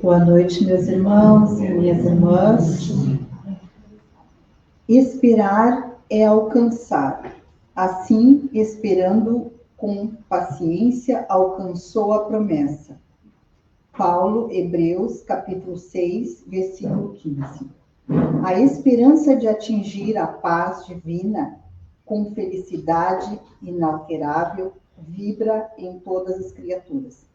Boa noite, meus irmãos e minhas irmãs. Esperar é alcançar. Assim, esperando com paciência, alcançou a promessa. Paulo, Hebreus, capítulo 6, versículo 15. A esperança de atingir a paz divina com felicidade inalterável vibra em todas as criaturas.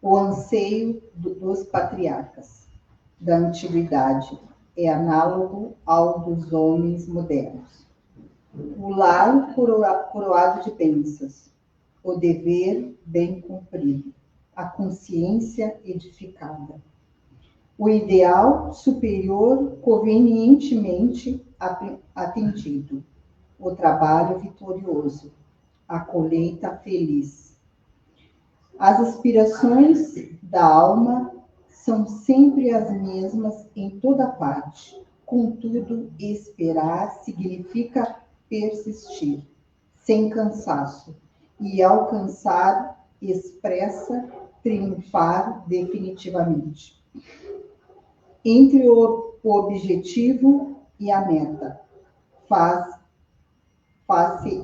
O anseio dos patriarcas da antiguidade é análogo ao dos homens modernos. O lar coroado de bênçãos, o dever bem cumprido, a consciência edificada. O ideal superior convenientemente atendido, o trabalho vitorioso, a colheita feliz. As aspirações da alma são sempre as mesmas em toda parte. Contudo, esperar significa persistir, sem cansaço, e alcançar expressa triunfar definitivamente. Entre o objetivo e a meta, faz-se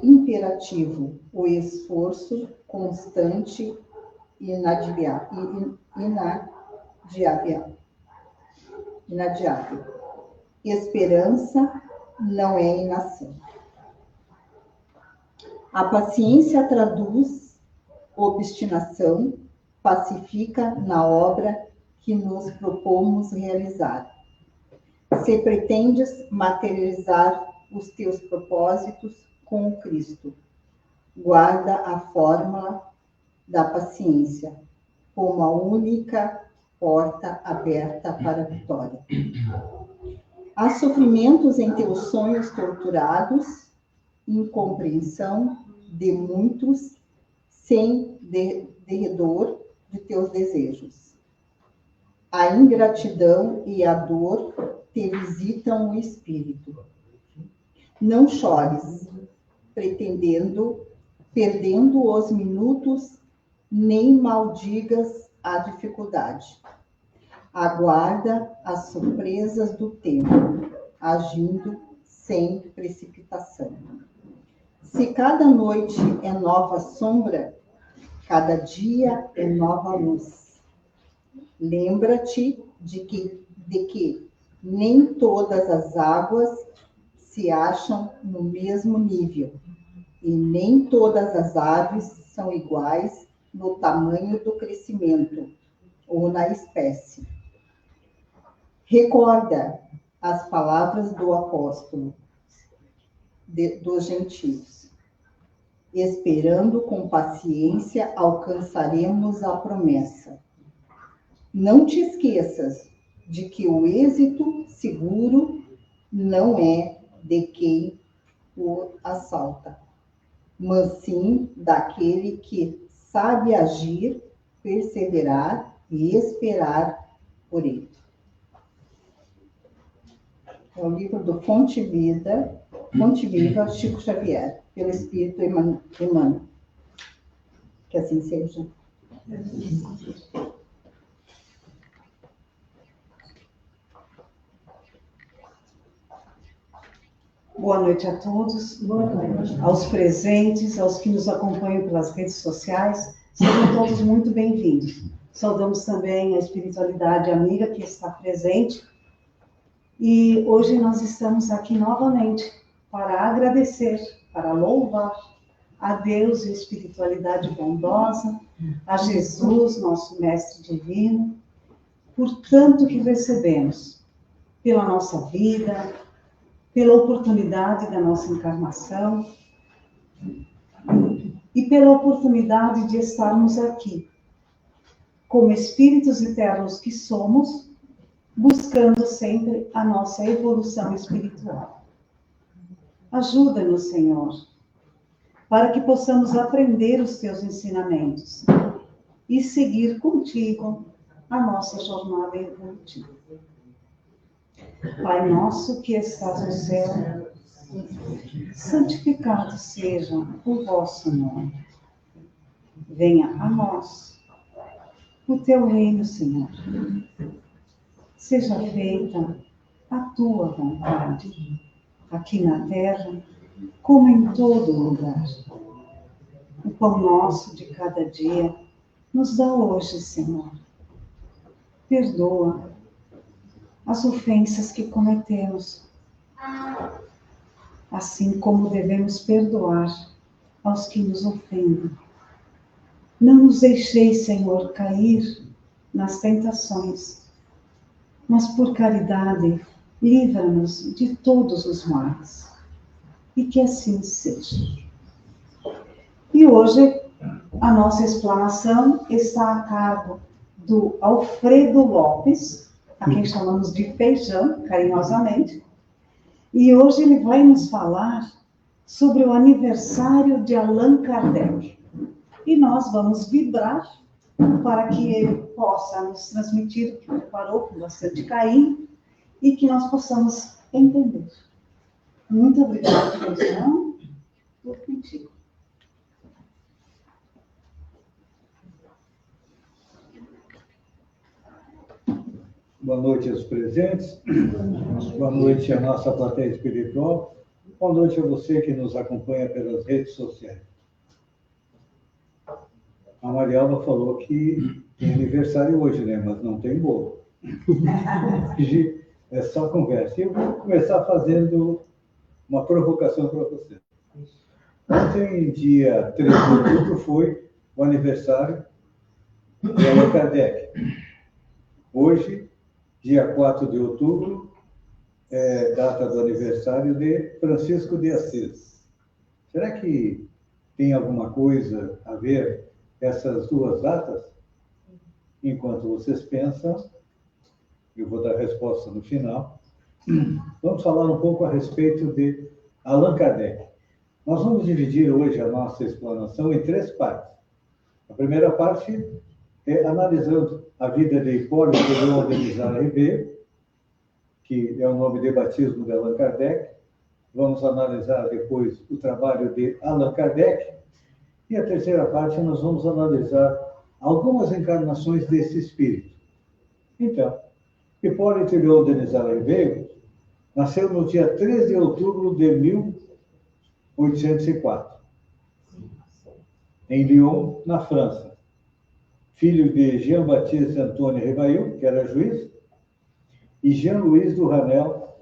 imperativo o esforço constante e inadiável. Esperança não é inação. A paciência traduz obstinação, pacifica na obra que nos propomos realizar. Se pretendes materializar os teus propósitos com o Cristo, guarda a fórmula da paciência como a única porta aberta para a vitória. Há sofrimentos em teus sonhos torturados, incompreensão de muitos, sem derredor de teus desejos. A ingratidão e a dor te visitam o espírito. Não chores, perdendo os minutos, nem maldigas a dificuldade. Aguarda as surpresas do tempo, agindo sem precipitação. Se cada noite é nova sombra, cada dia é nova luz. Lembra-te de que nem todas as águas se acham no mesmo nível, e nem todas as aves são iguais no tamanho do crescimento ou na espécie. Recorda as palavras do apóstolo dos gentios. Esperando com paciência, alcançaremos a promessa. Não te esqueças de que o êxito seguro não é de quem o assalta, mas sim daquele que sabe agir, perseverar e esperar por ele. É o livro do Fonte Viva, Chico Xavier, pelo Espírito Emmanuel. Que assim seja. Boa noite a todos, Boa noite. Aos presentes, aos que nos acompanham pelas redes sociais, sejam todos muito bem-vindos. Saudamos também a espiritualidade amiga que está presente. E hoje nós estamos aqui novamente para agradecer, para louvar a Deus e a espiritualidade bondosa, a Jesus, nosso Mestre Divino, por tanto que recebemos, pela nossa vida, pela oportunidade da nossa encarnação e pela oportunidade de estarmos aqui, como espíritos eternos que somos, buscando sempre a nossa evolução espiritual. Ajuda-nos, Senhor, para que possamos aprender os teus ensinamentos e seguir contigo a nossa jornada evolutiva. Pai nosso que estás no céu, santificado seja o vosso nome. Venha a nós o teu reino, Senhor. Seja feita a tua vontade, aqui na terra, como em todo lugar. O pão nosso de cada dia nos dá hoje, Senhor. Perdoa as ofensas que cometemos, assim como devemos perdoar aos que nos ofendem. Não nos deixeis, Senhor, cair nas tentações, mas por caridade, livra-nos de todos os males. E que assim seja. E hoje, a nossa explanação está a cargo do Alfredo Lopes, a quem chamamos de Feijão, carinhosamente. E hoje ele vai nos falar sobre o aniversário de Allan Kardec. E nós vamos vibrar para que ele possa nos transmitir o que preparou com bastante carinho e que nós possamos entender. Muito obrigada, Feijão, por contigo. Boa noite aos presentes, boa noite à nossa plateia espiritual, boa noite a você que nos acompanha pelas redes sociais. A Marialva falou que tem aniversário hoje, né? Mas não tem bolo. Hoje é só conversa. Eu vou começar fazendo uma provocação para você. Ontem, dia 3 de outubro, foi o aniversário de Allan Kardec. Hoje, dia 4 de outubro, é data do aniversário de Francisco de Assis. Será que tem alguma coisa a ver essas duas datas? Enquanto vocês pensam, eu vou dar a resposta no final. Vamos falar um pouco a respeito de Allan Kardec. Nós vamos dividir hoje a nossa explanação em 3 partes. A primeira parte é analisando a vida de Hipólito Leon Denis Ribeiro, que é o nome de batismo de Allan Kardec. Vamos analisar depois o trabalho de Allan Kardec. E a terceira parte nós vamos analisar algumas encarnações desse espírito. Então, Hipólito Leon Denis Ribeiro nasceu no dia 3 de outubro de 1804, em Lyon, na França. Filho de Jean-Baptiste Antônio Rivail, que era juiz, e Jean-Louis Duhamel,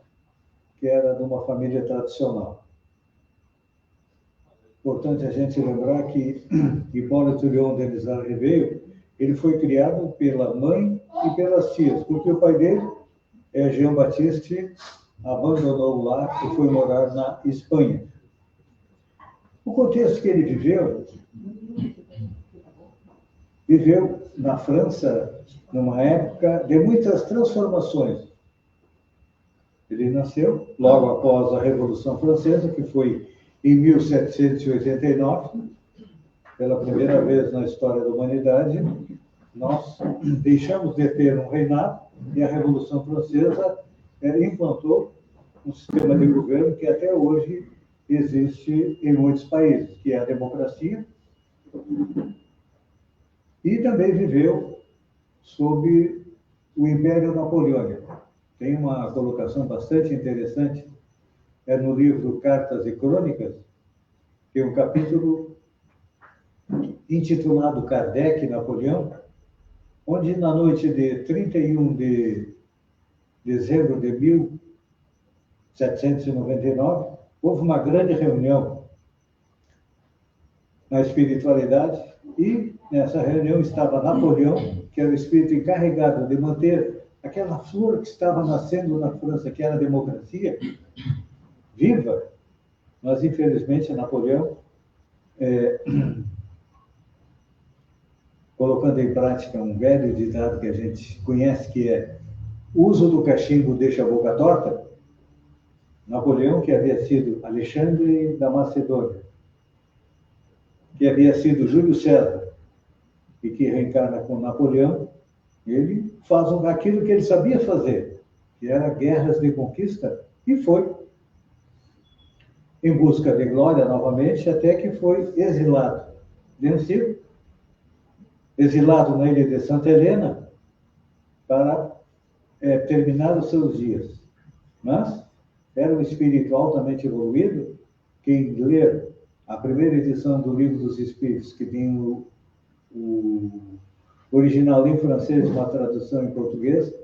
que era de uma família tradicional. Importante a gente lembrar que Hipólito Leon Denis Ribeiro, ele foi criado pela mãe e pelas tias, porque o pai dele, Jean-Baptiste, abandonou o lar e foi morar na Espanha. O contexto que ele viveu na França numa época de muitas transformações. Ele nasceu logo após a Revolução Francesa, que foi em 1789, pela primeira vez na história da humanidade, nós deixamos de ter um reinado e a Revolução Francesa implantou um sistema de governo que até hoje existe em muitos países, que é a democracia. E também viveu sob o Império Napoleônico. Tem uma colocação bastante interessante, no livro Cartas e Crônicas, tem um capítulo intitulado Kardec e Napoleão, onde na noite de 31 de dezembro de 1799, houve uma grande reunião na espiritualidade e nessa reunião estava Napoleão, que era o espírito encarregado de manter aquela flor que estava nascendo na França, que era a democracia, viva, mas infelizmente Napoleão, colocando em prática um velho ditado que a gente conhece, que é o uso do cachimbo deixa a boca torta. Napoleão, que havia sido Alexandre da Macedônia, que havia sido Júlio César, e que reencarna com Napoleão, ele faz aquilo que ele sabia fazer, que era guerras de conquista, e foi em busca de glória novamente, até que foi exilado, vencido, exilado na ilha de Santa Helena para terminar os seus dias. Mas era um espírito altamente evoluído. Quem ler a primeira edição do Livro dos Espíritos, que tem o original em francês, uma tradução em português,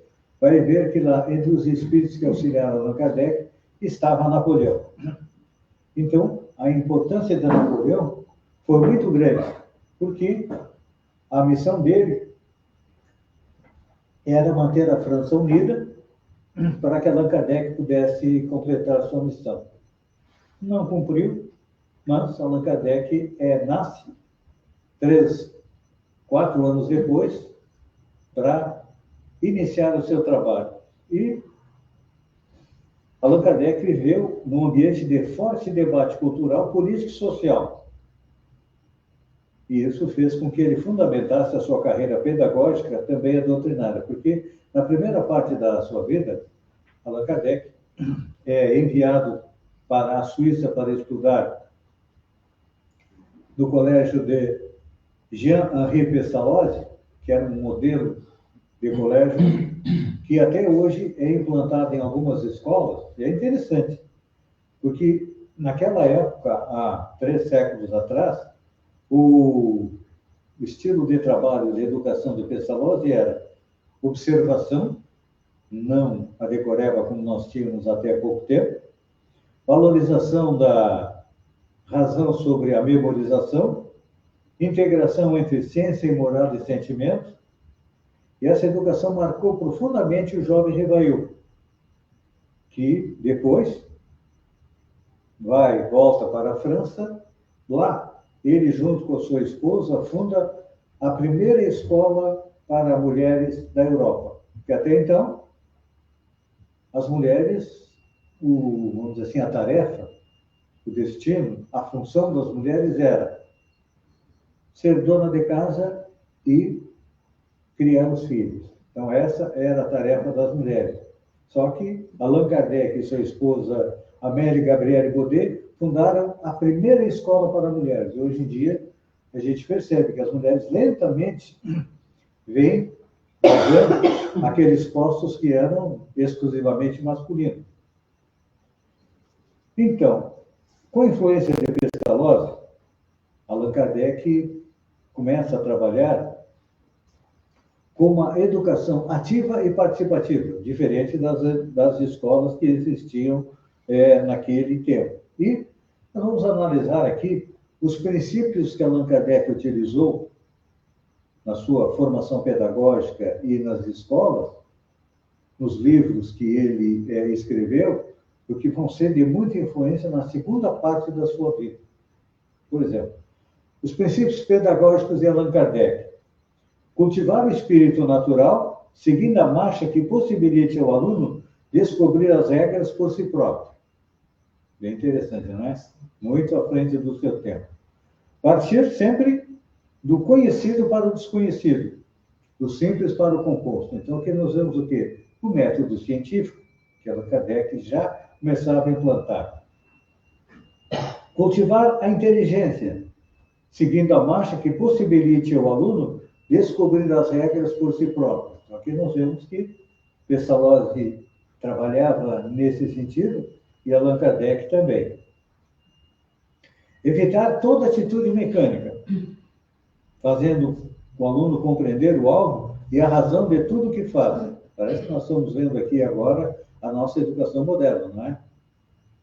vai ver que lá, entre os espíritos que auxiliaram Allan Kardec, estava Napoleão. Então, a importância de Napoleão foi muito grande, porque a missão dele era manter a França unida para que Allan Kardec pudesse completar sua missão. Não cumpriu, mas Allan Kardec nasce 4 anos depois para iniciar o seu trabalho. E Allan Kardec viveu num ambiente de forte debate cultural, político e social. E isso fez com que ele fundamentasse a sua carreira pedagógica, também a doutrinária, porque na primeira parte da sua vida, Allan Kardec é enviado para a Suíça para estudar no colégio de Jean-Henri Pestalozzi, que era um modelo de colégio que até hoje é implantado em algumas escolas. E é interessante, porque naquela época, há 3 séculos atrás, o estilo de trabalho de educação de Pestalozzi era observação, não a decoreba como nós tínhamos até pouco tempo, valorização da razão sobre a memorização, integração entre ciência e moral e sentimento. E essa educação marcou profundamente o jovem Rivail, que depois volta para a França. Lá, ele, junto com a sua esposa, funda a primeira escola para mulheres da Europa. Porque até então, as mulheres, vamos dizer assim, a tarefa, o destino, a função das mulheres era ser dona de casa e criar os filhos. Então, essa era a tarefa das mulheres. Só que Allan Kardec e sua esposa Amélie Gabrielle Baudet fundaram a primeira escola para mulheres. E hoje em dia, a gente percebe que as mulheres lentamente vêm pegando aqueles postos que eram exclusivamente masculinos. Então, com a influência de Pestalozzi, Allan Kardec começa a trabalhar com uma educação ativa e participativa, diferente das escolas que existiam naquele tempo. E nós vamos analisar aqui os princípios que Allan Kardec utilizou na sua formação pedagógica e nas escolas, nos livros que ele escreveu, porque vão ser de muita influência na segunda parte da sua vida. Por exemplo, os princípios pedagógicos de Allan Kardec. Cultivar o espírito natural, seguindo a marcha que possibilite ao aluno descobrir as regras por si próprio. Bem interessante, não é? Muito à frente do seu tempo. Partir sempre do conhecido para o desconhecido, do simples para o composto. Então, aqui nós vemos o quê? O método científico, que Allan Kardec já começava a implantar. Cultivar a inteligência, seguindo a marcha que possibilite ao aluno descobrir as regras por si próprio. Então, aqui nós vemos que Pestalozzi trabalhava nesse sentido e Allan Kardec também. Evitar toda atitude mecânica, fazendo o aluno compreender o alvo e a razão de tudo o que faz. Parece que nós estamos vendo aqui agora a nossa educação moderna, não é?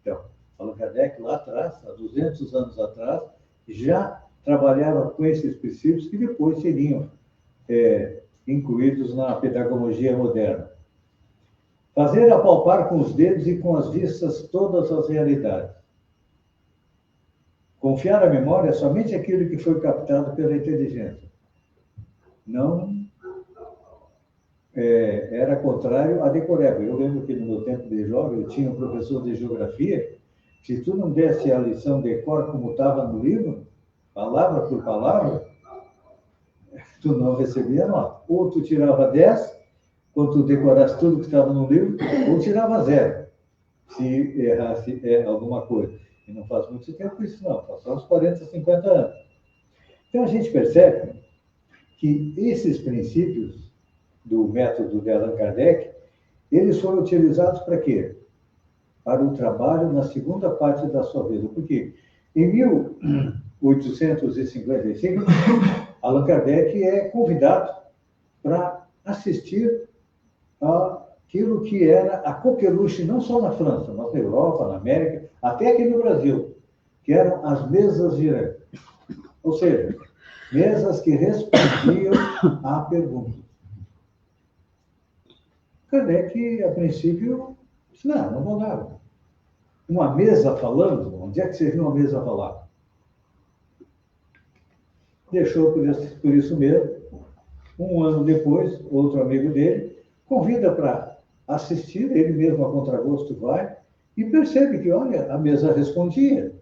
Então, Allan Kardec, lá atrás, há 200 anos atrás, já trabalhava com esses princípios que depois seriam incluídos na pedagogia moderna. Fazer apalpar com os dedos e com as vistas todas as realidades. Confiar à memória somente aquilo que foi captado pela inteligência. Não era contrário à decoreba. Eu lembro que no meu tempo de jovem, eu tinha um professor de geografia, se tu não desse a lição de cor como estava no livro, palavra por palavra, tu não recebia nota. Ou tu tirava 10, quando tu decorasse tudo que estava no livro, ou tirava 0, se errasse alguma coisa. E não faz muito tempo isso, não. Faz só uns 40, 50 anos. Então, a gente percebe que esses princípios do método de Allan Kardec, eles foram utilizados para quê? Para o trabalho na segunda parte da sua vida. Porque em 1855, Allan Kardec é convidado para assistir àquilo que era a coqueluche, não só na França, mas na Europa, na América, até aqui no Brasil, que eram as mesas girantes. Ou seja, mesas que respondiam à pergunta. Kardec, a princípio, disse, não vou dar. Uma mesa falando, onde é que você viu uma mesa falar? Deixou por isso mesmo. Um ano depois, outro amigo dele convida para assistir, ele mesmo a contragosto vai, e percebe que, olha, a mesa respondia.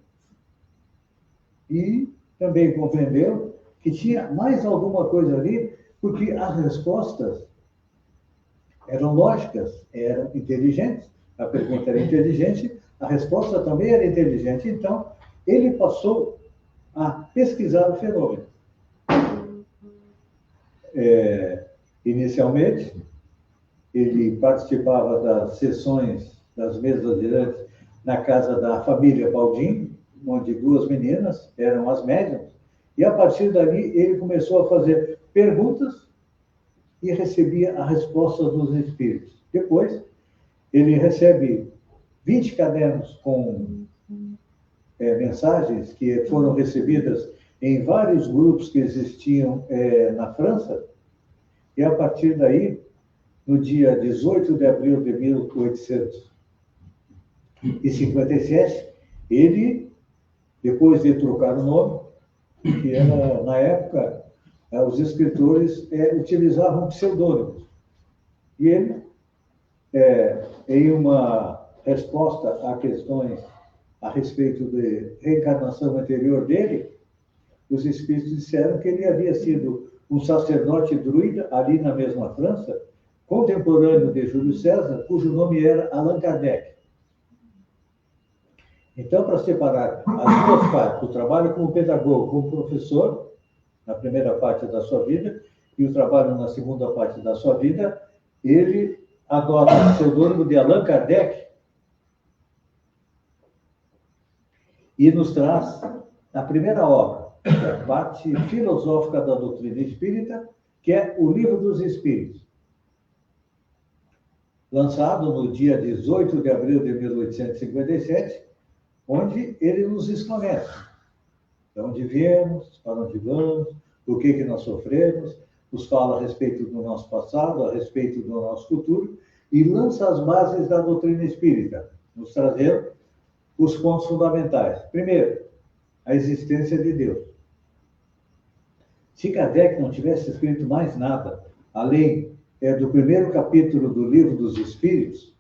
E também compreendeu que tinha mais alguma coisa ali, porque as respostas eram lógicas, eram inteligentes. A pergunta era inteligente, a resposta também era inteligente. Então, ele passou a pesquisar o fenômeno. Inicialmente, ele participava das sessões das mesas girantes na casa da família Baldin, onde duas meninas eram as médiuns, e a partir dali ele começou a fazer perguntas e recebia a resposta dos espíritos. Depois, ele recebe 20 cadernos com mensagens que foram recebidas em vários grupos que existiam na França, e a partir daí, no dia 18 de abril de 1857, ele, depois de trocar o nome, que era, na época, os escritores utilizavam pseudônimos. E ele, em uma resposta a questões a respeito de reencarnação anterior dele, os espíritos disseram que ele havia sido um sacerdote druida, ali na mesma França, contemporâneo de Júlio César, cujo nome era Allan Kardec. Então, para separar as duas partes, o trabalho como pedagogo, como professor, na primeira parte da sua vida, e o trabalho na segunda parte da sua vida, ele adota o pseudônimo de Allan Kardec e nos traz a primeira obra, que é a parte filosófica da doutrina espírita, que é o Livro dos Espíritos, lançado no dia 18 de abril de 1857, onde ele nos esclarece de onde viemos, para onde vamos, o que nós sofremos, nos fala a respeito do nosso passado, a respeito do nosso futuro, e lança as bases da doutrina espírita, nos trazendo os pontos fundamentais. Primeiro, a existência de Deus. Se Kardec não tivesse escrito mais nada, além do primeiro capítulo do Livro dos Espíritos,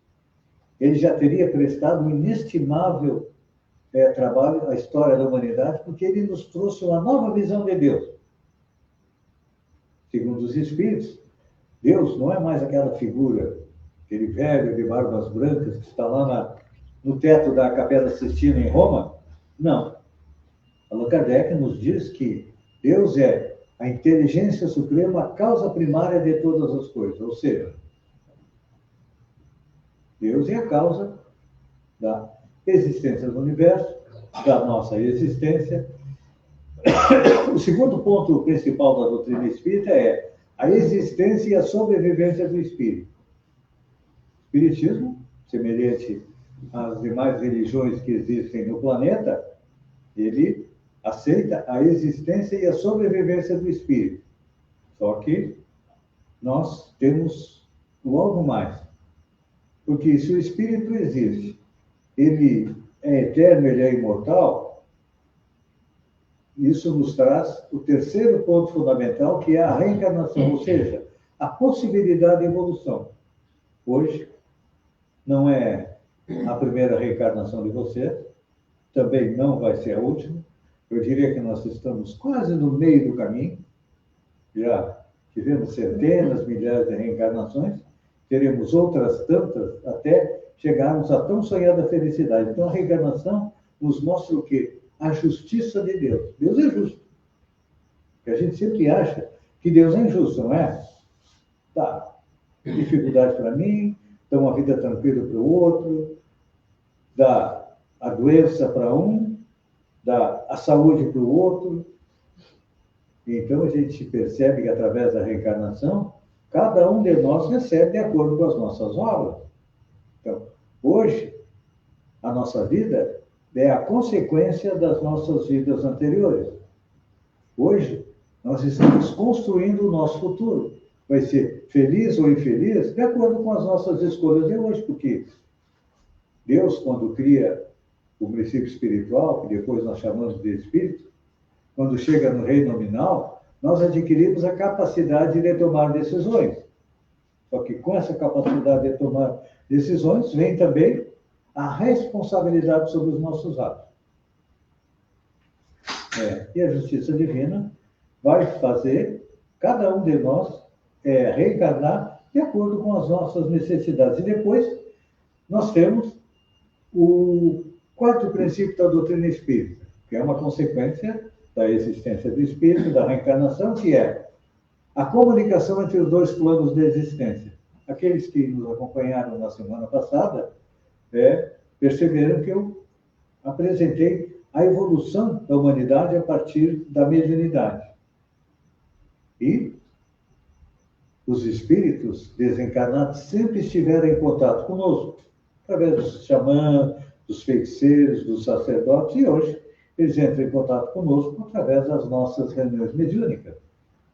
ele já teria prestado um inestimável trabalho à história da humanidade, porque ele nos trouxe uma nova visão de Deus. Segundo os Espíritos, Deus não é mais aquela figura, aquele velho de barbas brancas que está lá no teto da Capela Sistina em Roma. Não. Allan Kardec nos diz que Deus é a inteligência suprema, a causa primária de todas as coisas. Ou seja, Deus é a causa da existência do universo, da nossa existência. O segundo ponto principal da doutrina espírita é a existência e a sobrevivência do espírito. O espiritismo, semelhante às demais religiões que existem no planeta, ele aceita a existência e a sobrevivência do espírito. Só que nós temos algo mais. Porque se o espírito existe, ele é eterno, ele é imortal, isso nos traz o terceiro ponto fundamental, que é a reencarnação, ou seja, a possibilidade de evolução. Hoje, não é a primeira reencarnação de você, também não vai ser a última. Eu diria que nós estamos quase no meio do caminho, já tivemos centenas, milhares de reencarnações, teremos outras tantas até chegarmos à tão sonhada felicidade. Então, a reencarnação nos mostra o quê? A justiça de Deus. Deus é justo. Porque a gente sempre acha que Deus é injusto, não é? Tá, dificuldade para mim, dá uma vida tranquila para o outro, dá a doença para um, dá a saúde para o outro. Então, a gente percebe que, através da reencarnação, cada um de nós recebe de acordo com as nossas obras. Então, hoje, a nossa vida é a consequência das nossas vidas anteriores. Hoje, nós estamos construindo o nosso futuro. Vai ser feliz ou infeliz de acordo com as nossas escolhas de hoje, porque Deus, quando cria o princípio espiritual, que depois nós chamamos de espírito, quando chega no reino nominal, nós adquirimos a capacidade de tomar decisões. Só que com essa capacidade de tomar decisões, vem também a responsabilidade sobre os nossos atos. E a justiça divina vai fazer cada um de nós reencarnar de acordo com as nossas necessidades. E depois nós temos o quarto princípio da doutrina espírita, que é uma consequência da existência do espírito, da reencarnação, que é a comunicação entre os dois planos de existência. Aqueles que nos acompanharam na semana passada perceberam que eu apresentei a evolução da humanidade a partir da mediunidade. E os espíritos desencarnados sempre estiveram em contato conosco, através dos xamãs, dos feiticeiros, dos sacerdotes, e hoje eles entram em contato conosco através das nossas reuniões mediúnicas.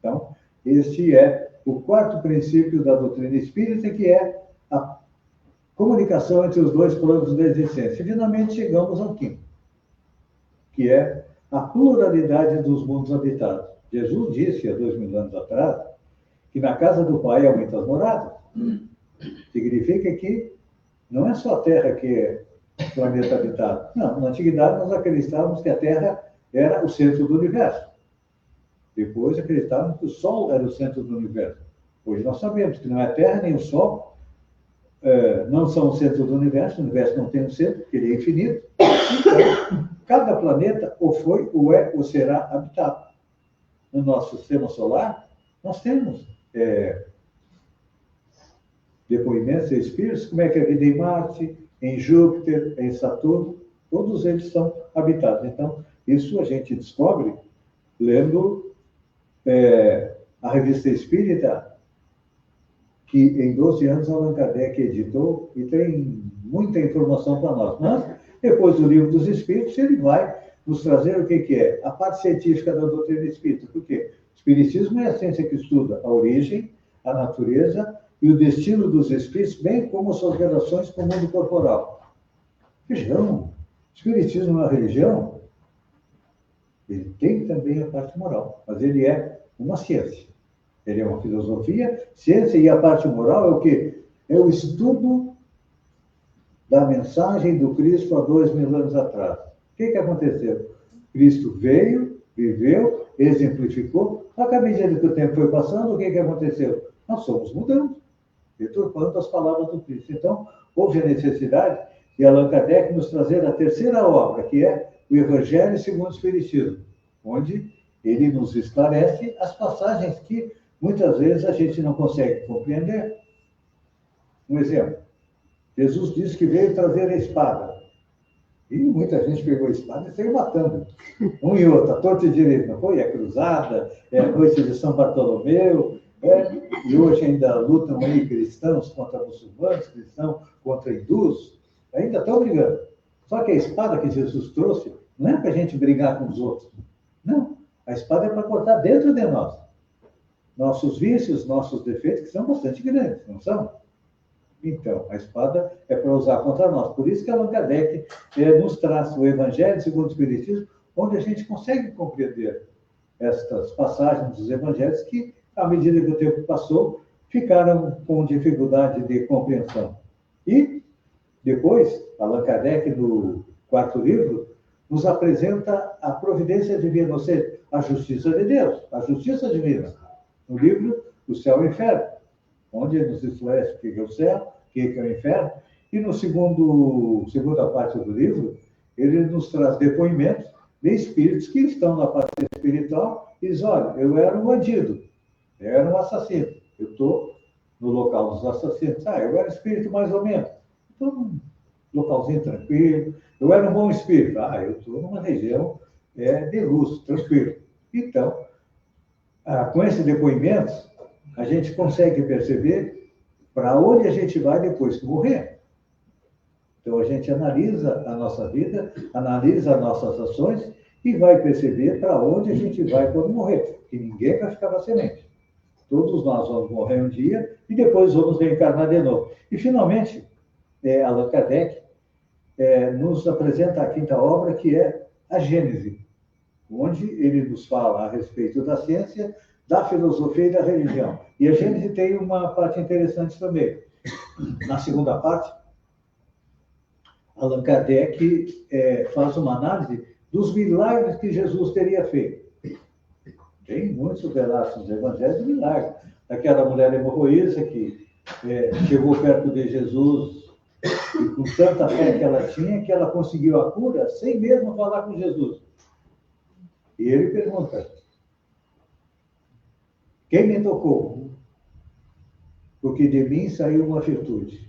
Então, este é o quarto princípio da doutrina espírita, que é a comunicação entre os dois planos da existência. E, finalmente, chegamos ao quinto, que é a pluralidade dos mundos habitados. Jesus disse, há 2000 anos atrás, que na casa do Pai há muitas moradas. Significa que não é só a Terra que é o planeta habitado. Não, na antiguidade nós acreditávamos que a Terra era o centro do universo. Depois acreditávamos que o Sol era o centro do universo. Hoje nós sabemos que não é a Terra nem o Sol, não são o centro do universo não tem um centro, porque ele é infinito. Então, cada planeta ou foi, ou é, ou será habitado. No nosso sistema solar, nós temos depoimentos de espíritos, como é que é a vida em Marte, em Júpiter, em Saturno, todos eles são habitados. Então, isso a gente descobre lendo a Revista Espírita, que em 12 anos Allan Kardec editou, e tem muita informação para nós. Mas, depois do Livro dos Espíritos, ele vai nos trazer o que é a parte científica da doutrina espírita. Por quê? O Espiritismo é a ciência que estuda a origem, a natureza e o destino dos espíritos, bem como suas relações com o mundo corporal. Vejam, o Espiritismo é uma religião, ele tem também a parte moral, mas ele é uma ciência. Ele é uma filosofia, ciência, e a parte moral é o quê? É o estudo da mensagem do Cristo há 2000 anos atrás. O que aconteceu? Cristo veio, viveu, exemplificou, à medida que o tempo foi passando, o que aconteceu? Nós fomos mudando, deturpando as palavras do Cristo. Então, houve a necessidade de Allan Kardec nos trazer a terceira obra, que é o Evangelho segundo o Espiritismo, onde ele nos esclarece as passagens que muitas vezes a gente não consegue compreender. Um exemplo, Jesus disse que veio trazer a espada. E muita gente pegou a espada e saiu matando. Um e outro, a torta e direito, não foi? A cruzada, a noite de São Bartolomeu, e hoje ainda lutam aí cristãos contra muçulmanos, cristãos contra hindus, ainda estão brigando. Só que a espada que Jesus trouxe não é para a gente brigar com os outros. Não, a espada é para cortar dentro de nós. Nossos vícios, nossos defeitos, que são bastante grandes, não são? Então, a espada é para usar contra nós. Por isso que Allan Kardec nos traz o Evangelho segundo o Espiritismo, onde a gente consegue compreender estas passagens dos Evangelhos que, à medida que o tempo passou, ficaram com dificuldade de compreensão. E, depois, Allan Kardec, no quarto livro, nos apresenta a providência divina, ou seja, a justiça de Deus, a justiça divina. No livro, O Céu e o Inferno, onde ele nos esclarece o que é o céu, o que é o inferno, e no segunda parte do livro, ele nos traz depoimentos de espíritos que estão na parte espiritual e diz, olha, eu era um bandido, Eu era um assassino. Eu estou no local dos assassinos. Eu era espírito mais ou menos. Então, localzinho tranquilo. Eu era um bom espírito. Eu estou numa região de luz, tranquilo. Então, com esses depoimentos, a gente consegue perceber para onde a gente vai depois que morrer. Então, a gente analisa a nossa vida, analisa as nossas ações e vai perceber para onde a gente vai quando morrer. Porque ninguém vai ficar na semente. Todos nós vamos morrer um dia e depois vamos reencarnar de novo. E, finalmente, Allan Kardec nos apresenta a quinta obra, que é a Gênese, onde ele nos fala a respeito da ciência, da filosofia e da religião. E a Gênese tem uma parte interessante também. Na segunda parte, Allan Kardec faz uma análise dos milagres que Jesus teria feito. Tem muitos relatos nos evangelhos de milagres. Daquela mulher hemorroísa que chegou perto de Jesus e com tanta fé que ela tinha, que ela conseguiu a cura sem mesmo falar com Jesus. E ele pergunta: quem me tocou? Porque de mim saiu uma virtude.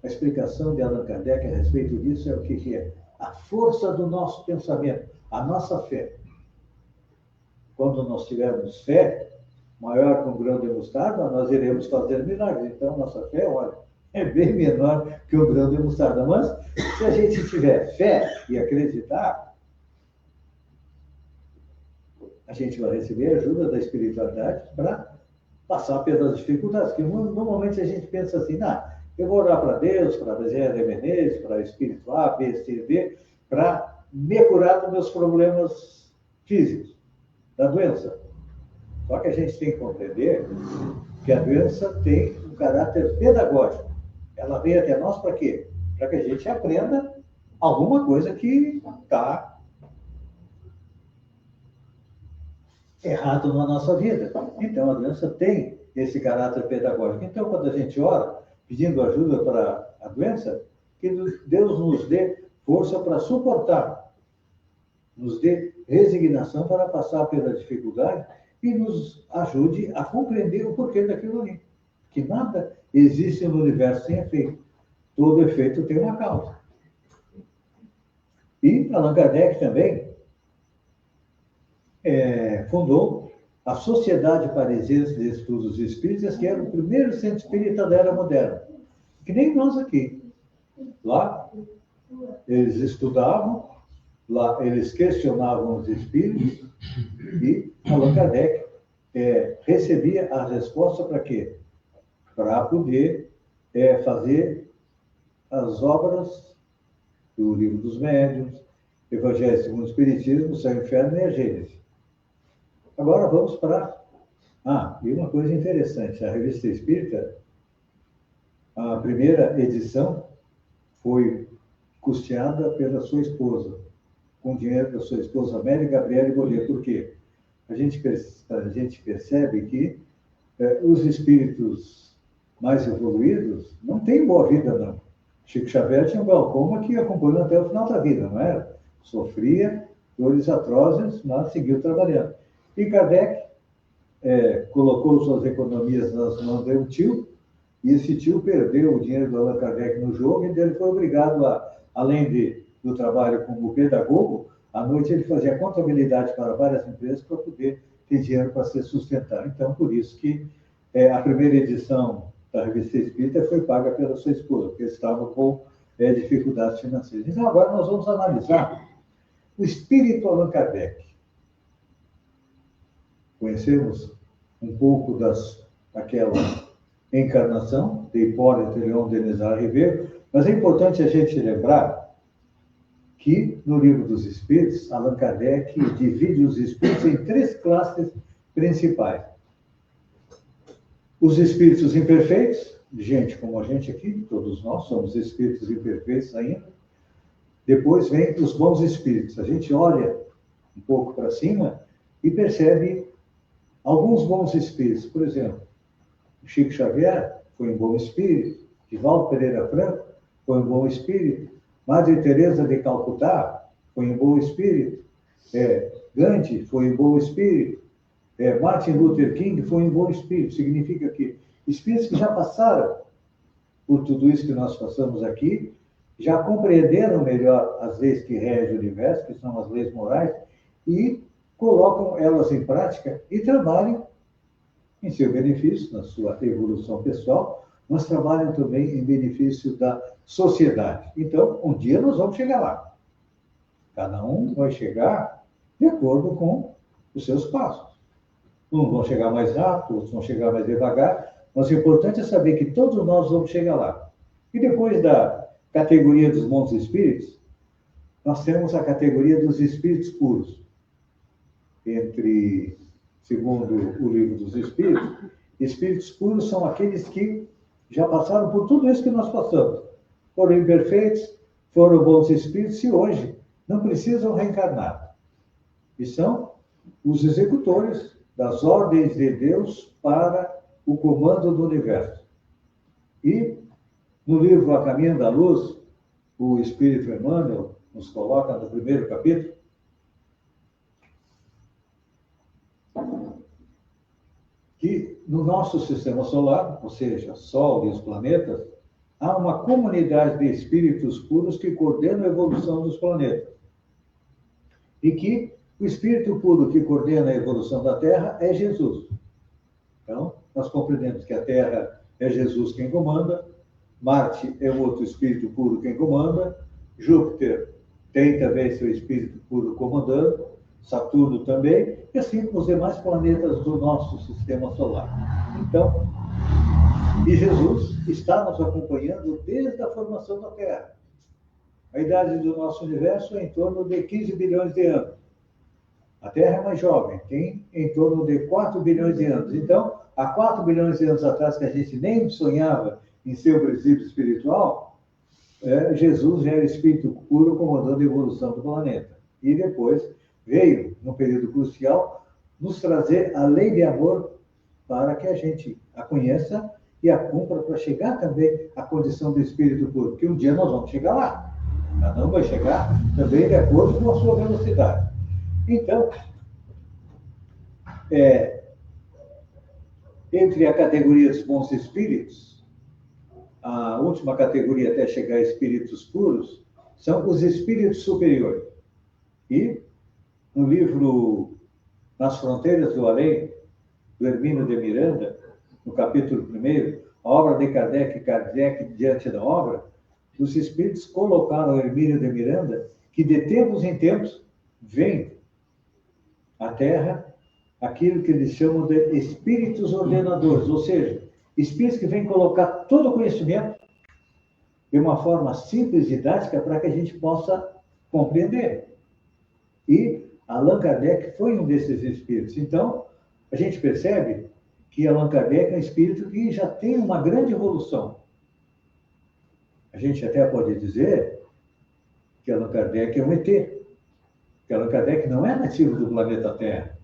A explicação de Allan Kardec a respeito disso é o que é? A força do nosso pensamento, a nossa fé. Quando nós tivermos fé, maior que um grão de mostarda, nós iremos fazer milagres. Então, nossa fé, olha, é bem menor que um grão de mostarda. Mas, se a gente tiver fé e acreditar, a gente vai receber a ajuda da espiritualidade para passar pelas dificuldades. Porque normalmente a gente pensa assim: eu vou orar para Deus, para a Bezerra de Menezes, para o Espírito A, B, C, D, para me curar dos meus problemas físicos, da doença. Só que a gente tem que compreender que a doença tem um caráter pedagógico. Ela veio até nós para quê? Para que a gente aprenda alguma coisa que está errado na nossa vida. Então, a doença tem esse caráter pedagógico. Então, quando a gente ora, pedindo ajuda para a doença, que Deus nos dê força para suportar, nos dê resignação para passar pela dificuldade e nos ajude a compreender o porquê daquilo ali. Que nada existe no universo sem efeito. Todo efeito tem uma causa. E Allan Kardec também fundou a Sociedade Parisiense de Estudos Espíritas, que era o primeiro centro espírita da era moderna. Que nem nós aqui. Lá, eles estudavam, lá eles questionavam os espíritos e Allan Kardec recebia a resposta para quê? Para poder fazer as obras do Livro dos Médiuns, Evangelho segundo o Espiritismo, Céu e Inferno e a Gênese. Agora vamos para... e uma coisa interessante, a Revista Espírita, a primeira edição foi custeada pela sua esposa, com dinheiro da sua esposa Amélia Gabriela Bollier. Por quê? A gente percebe que os espíritos mais evoluídos não têm boa vida, não. Chico Xavier tinha um glaucoma que acompanhou até o final da vida, não era? Sofria dores atrozes, mas seguiu trabalhando. E Kardec colocou suas economias nas mãos de um tio, e esse tio perdeu o dinheiro do Allan Kardec no jogo, e ele foi obrigado além do trabalho como pedagogo, à noite ele fazia contabilidade para várias empresas para poder ter dinheiro para se sustentar. Então, por isso que a primeira edição da Revista Espírita foi paga pela sua esposa, porque eles estavam com dificuldades financeiras. Então, agora nós vamos analisar o espírito Allan Kardec. Conhecemos um pouco daquela encarnação de Hipólito Leão Denizar Ribeiro, mas é importante a gente lembrar que no Livro dos Espíritos, Allan Kardec divide os espíritos em 3 classes principais. Os espíritos imperfeitos, gente como a gente aqui, todos nós somos espíritos imperfeitos ainda. Depois vem os bons espíritos. A gente olha um pouco para cima e percebe alguns bons espíritos. Por exemplo, Chico Xavier foi um bom espírito, Divaldo Pereira Franco foi um bom espírito, Madre Teresa de Calcutá foi um bom espírito, Gandhi foi um bom espírito, Martin Luther King foi um bom espírito. Significa que espíritos que já passaram por tudo isso que nós passamos aqui, já compreenderam melhor as leis que regem o universo, que são as leis morais, e colocam elas em prática e trabalham em seu benefício, na sua evolução pessoal, mas trabalham também em benefício da sociedade. Então, um dia nós vamos chegar lá. Cada um vai chegar de acordo com os seus passos. Uns vão chegar mais rápido, outros vão chegar mais devagar, mas o importante é saber que todos nós vamos chegar lá. E depois da categoria dos bons espíritos, nós temos a categoria dos espíritos puros. Segundo o livro dos espíritos, espíritos puros são aqueles que já passaram por tudo isso que nós passamos. Foram imperfeitos, foram bons espíritos e hoje não precisam reencarnar. E são os executores das ordens de Deus para o comando do universo. E no livro A Caminho da Luz, o Espírito Emmanuel nos coloca no primeiro capítulo que no nosso sistema solar, ou seja, Sol e os planetas, há uma comunidade de espíritos puros que coordenam a evolução dos planetas. E que o espírito puro que coordena a evolução da Terra é Jesus. Então, nós compreendemos que a Terra é Jesus quem comanda, Marte é o outro espírito puro quem comanda, Júpiter tem também seu espírito puro comandando, Saturno também, e assim com os demais planetas do nosso sistema solar. Então, e Jesus está nos acompanhando desde a formação da Terra. A idade do nosso universo é em torno de 15 bilhões de anos. A Terra é mais jovem, tem em torno de 4 bilhões de anos. Então, há 4 bilhões de anos atrás, que a gente nem sonhava em ser o princípio espiritual, Jesus já era espírito puro comandando a evolução do planeta. E depois veio, num período crucial, nos trazer a lei de amor para que a gente a conheça e a cumpra para chegar também à condição do espírito puro, porque um dia nós vamos chegar lá. Cada um vai chegar também de acordo com a sua velocidade. Então, entre a categoria dos bons espíritos, a última categoria até chegar a espíritos puros, são os espíritos superiores. E no livro Nas Fronteiras do Além, do Hermínio de Miranda, no capítulo 1, a obra de Kardec diante da obra, os espíritos colocaram o Hermínio de Miranda que de tempos em tempos vem à Terra aquilo que eles chamam de espíritos ordenadores, ou seja, espíritos que vêm colocar todo o conhecimento de uma forma simples e didática para que a gente possa compreender. E Allan Kardec foi um desses espíritos. Então, a gente percebe que Allan Kardec é um espírito que já tem uma grande evolução. A gente até pode dizer que Allan Kardec é um ET, que Allan Kardec não é nativo do planeta Terra.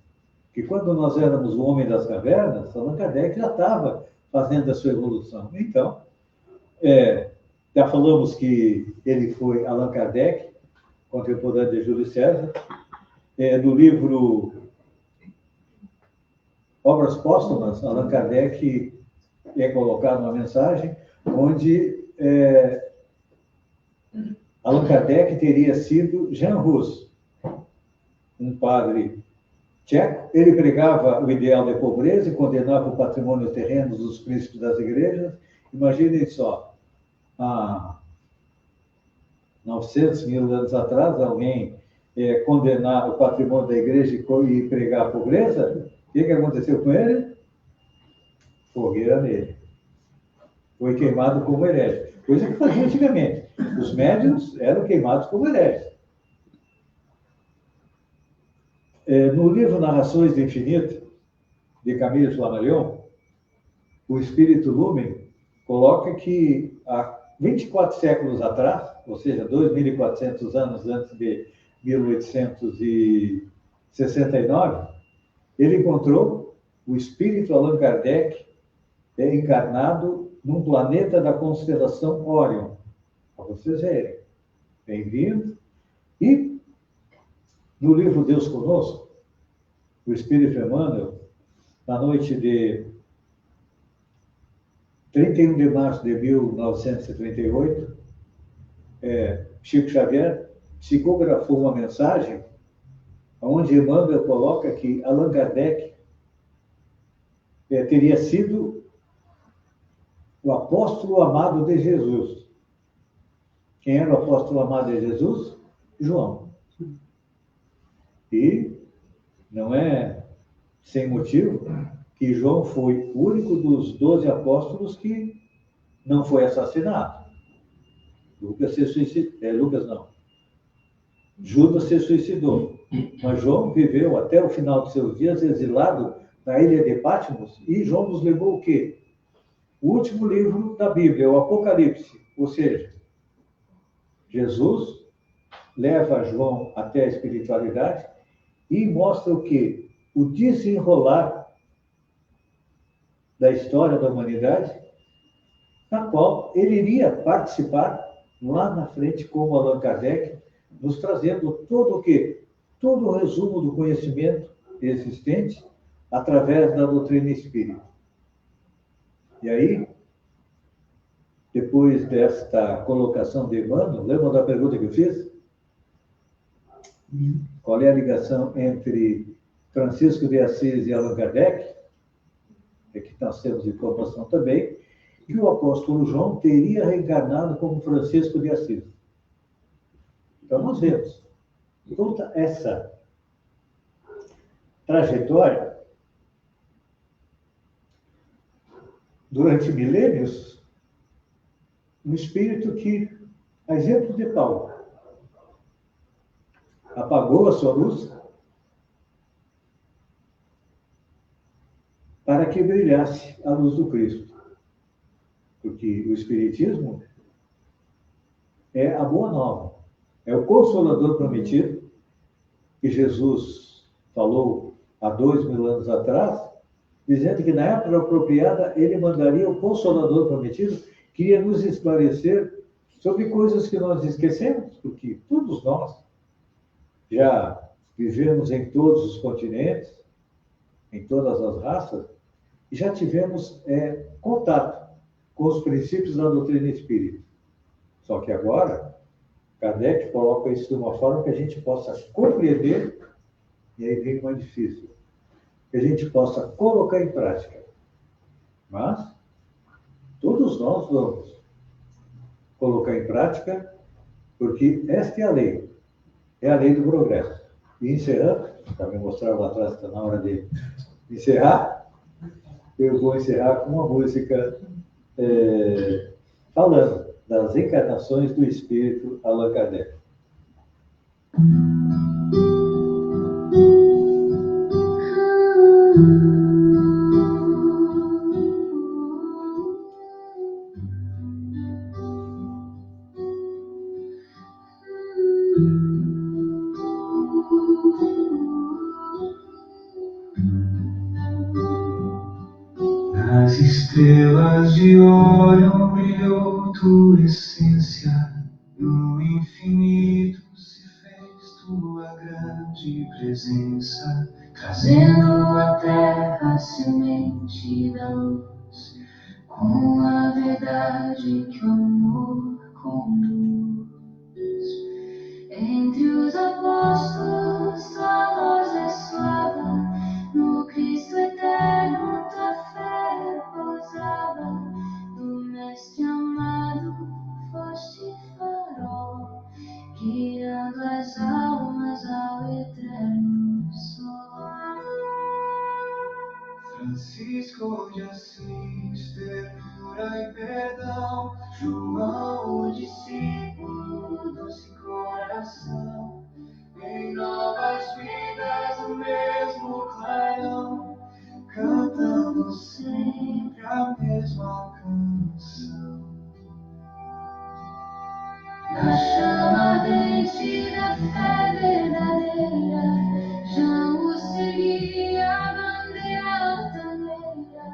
Que quando nós éramos o homem das cavernas, Allan Kardec já estava fazendo a sua evolução. Então, já falamos que ele foi Allan Kardec, contemporâneo de Júlio César. No livro Obras Póstumas, Allan Kardec é colocado uma mensagem onde Allan Kardec teria sido Jean Hus, um padre tcheco. Ele pregava o ideal da pobreza e condenava o patrimônio terreno dos príncipes das igrejas. Imaginem só, há 900 mil anos atrás, alguém condenar o patrimônio da igreja e pregar a pobreza. O que aconteceu com ele? Fogueira nele. Foi queimado como herege. Coisa que fazia antigamente. Os médiuns eram queimados como hereges. No livro Narrações do Infinito, de Camille Flammarion, o Espírito Lumen coloca que há 24 séculos atrás, ou seja, 2.400 anos antes de 1869, ele encontrou o espírito Allan Kardec encarnado num planeta da constelação Órion. Para vocês verem. Bem-vindo. E no livro Deus Conosco, o Espírito Emmanuel na noite de 31 de março de 1938, Chico Xavier psicografou uma mensagem onde Emmanuel coloca que Allan Kardec teria sido o apóstolo amado de Jesus. Quem era o apóstolo amado de Jesus? João. E não é sem motivo que João foi o único dos 12 apóstolos que não foi assassinado. Lucas se suicidou. Lucas não. Judas se suicidou. Mas João viveu até o final de seus dias exilado na ilha de Patmos, e João nos levou o quê? O último livro da Bíblia, o Apocalipse. Ou seja, Jesus leva João até a espiritualidade e mostra o quê? O desenrolar da história da humanidade, na qual ele iria participar lá na frente, como Allan Kardec, nos trazendo todo o quê? Todo o resumo do conhecimento existente através da doutrina espírita. E aí, depois desta colocação de Emmanuel, lembra da pergunta que eu fiz? Qual é a ligação entre Francisco de Assis e Allan Kardec? É que nós temos informação também que o apóstolo João teria reencarnado como Francisco de Assis. Então, nós vemos toda essa trajetória durante milênios, um espírito que, a exemplo de Paulo, apagou a sua luz para que brilhasse a luz do Cristo. Porque o Espiritismo é a boa nova, é o Consolador prometido, que Jesus falou há 2000 anos atrás, dizendo que na época apropriada ele mandaria o Consolador prometido, que ia nos esclarecer sobre coisas que nós esquecemos, porque todos nós já vivemos em todos os continentes, em todas as raças, e já tivemos contato com os princípios da doutrina espírita. Só que agora, Kardec coloca isso de uma forma que a gente possa compreender, e aí vem o mais difícil, que a gente possa colocar em prática. Mas todos nós vamos colocar em prática, porque esta é a lei do progresso. E encerrando, para me mostrar lá atrás, está na hora de encerrar, eu vou encerrar com uma música falando das encarnações do Espírito Allan Kardec. As estrelas de Órion brilhou tua essência, no infinito se fez tua grande presença, trazendo à terra a semente da luz, com a verdade que o amor conduz. Entre os apóstolos tua voz ressoava, no Cristo eterno tua fé repousava, do Mestre amado foste farol, guiando as almas ao eterno sol. Francisco de Assis, ternura e perdão, João, o discípulo, doce coração, em novas vidas o mesmo clarão, cantando sempre a mesma canção. Na chama ardente da fé verdadeira, já o seguia a bandeira altaneira,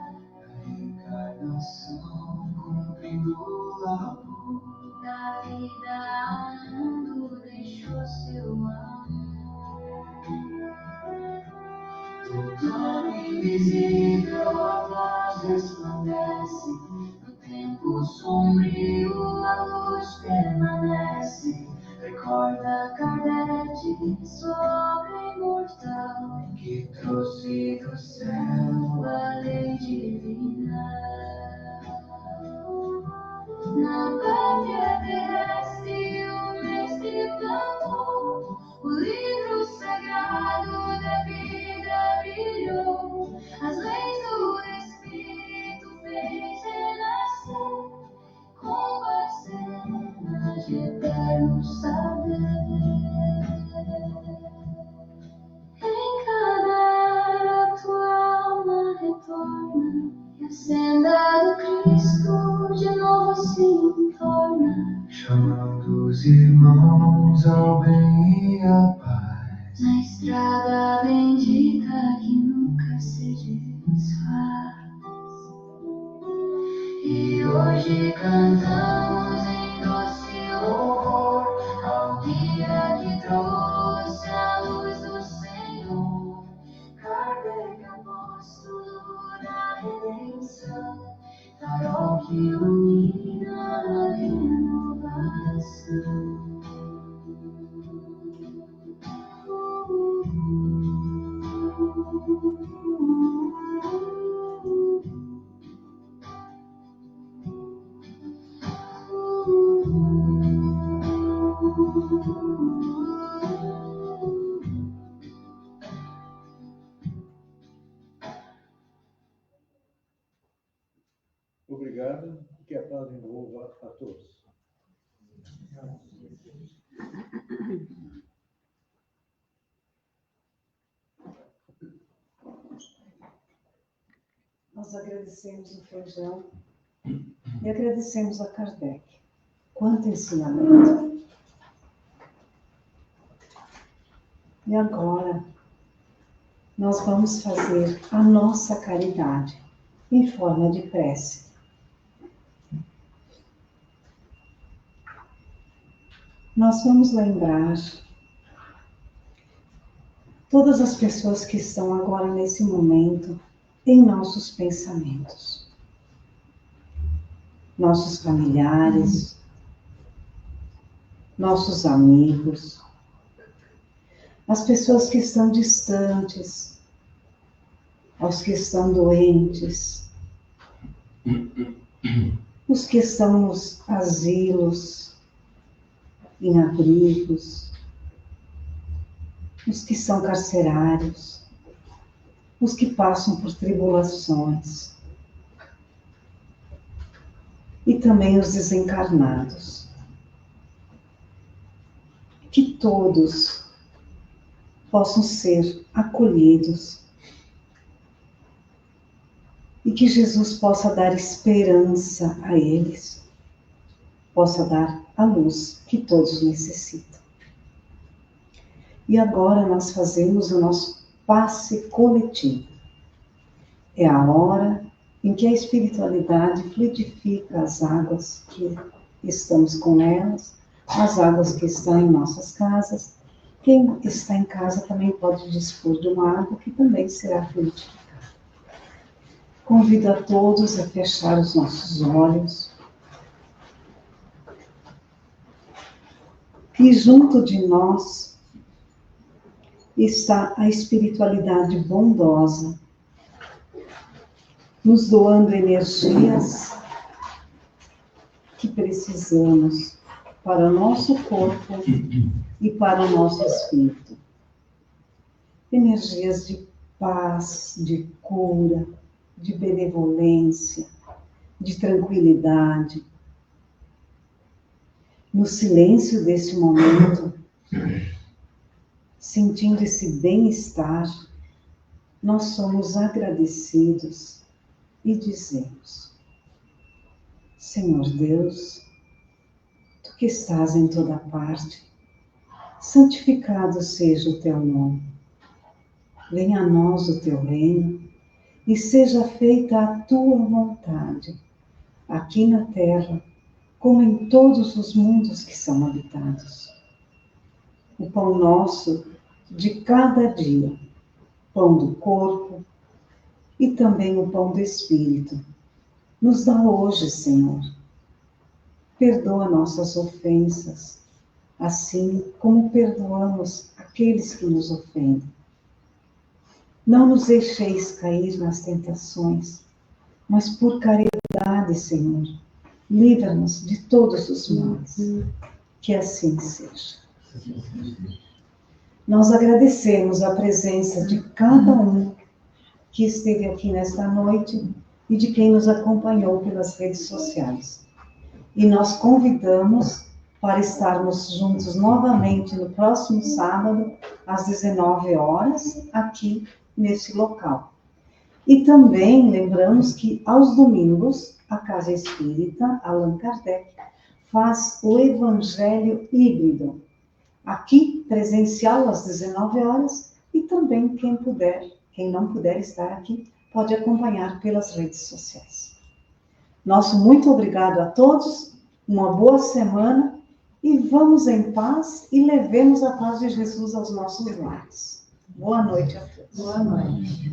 a encarnação cumprindo o labor, da vida ao mundo deixou seu amor. Tão invisível a voz resplandece, no tempo sombrio a luz permanece. Recorda Kardec, sua imortal, que trouxe do céu a lei divina. Na pátria terrestre o mestre plantou, o livro sagrado da vida brilhou, as leis do Espírito fez renascer, com parcelas de eterno saber. Em cada era tua alma retorna, e a senda do Cristo de novo se torna, chamando os irmãos ao bem e à paz, na estrada bendita que nunca se desfaz. E hoje cantamos em doce louvor ao dia que trouxe a luz do Senhor. Kardec, apóstolo da redenção, farol que ilumina a renovação. Obrigado, que a paz envolva a todos. Nós agradecemos o feijão e agradecemos a Kardec. Quanto ensinamento! E agora, nós vamos fazer a nossa caridade em forma de prece. Nós vamos lembrar todas as pessoas que estão agora nesse momento em nossos pensamentos. Nossos familiares, nossos amigos, as pessoas que estão distantes, aos que estão doentes, os que estão nos asilos, em abrigos, os que são carcerários, os que passam por tribulações, e também os desencarnados. Que todos possam ser acolhidos e que Jesus possa dar esperança a eles, possa dar a luz que todos necessitam. E agora nós fazemos o nosso passe coletivo. É a hora em que a espiritualidade fluidifica as águas que estamos com elas, as águas que estão em nossas casas. Quem está em casa também pode dispor de uma água que também será fluidificada. Convido a todos a fechar os nossos olhos. E junto de nós está a espiritualidade bondosa, nos doando energias que precisamos para o nosso corpo e para o nosso espírito. Energias de paz, de cura, de benevolência, de tranquilidade. No silêncio desse momento, sentindo esse bem-estar, nós somos agradecidos e dizemos: Senhor Deus, Tu que estás em toda parte, santificado seja o Teu nome. Venha a nós o Teu reino e seja feita a Tua vontade, aqui na terra, como em todos os mundos que são habitados. O pão nosso de cada dia pão do corpo e também o pão do Espírito. Nos dá hoje, Senhor. Perdoa nossas ofensas, assim como perdoamos aqueles que nos ofendem. Não nos deixeis cair nas tentações, mas por caridade, Senhor, livra-nos de todos os males. Que assim seja. Nós agradecemos a presença de cada um que esteve aqui nesta noite e de quem nos acompanhou pelas redes sociais. E nós convidamos para estarmos juntos novamente no próximo sábado, às 19 horas, aqui neste local. E também lembramos que aos domingos, a Casa Espírita Allan Kardec faz o Evangelho Híbrido, aqui presencial às 19 horas, e também quem não puder estar aqui, pode acompanhar pelas redes sociais. Nosso muito obrigado a todos, uma boa semana, e vamos em paz e levemos a paz de Jesus aos nossos lares. Boa noite a todos. Boa noite.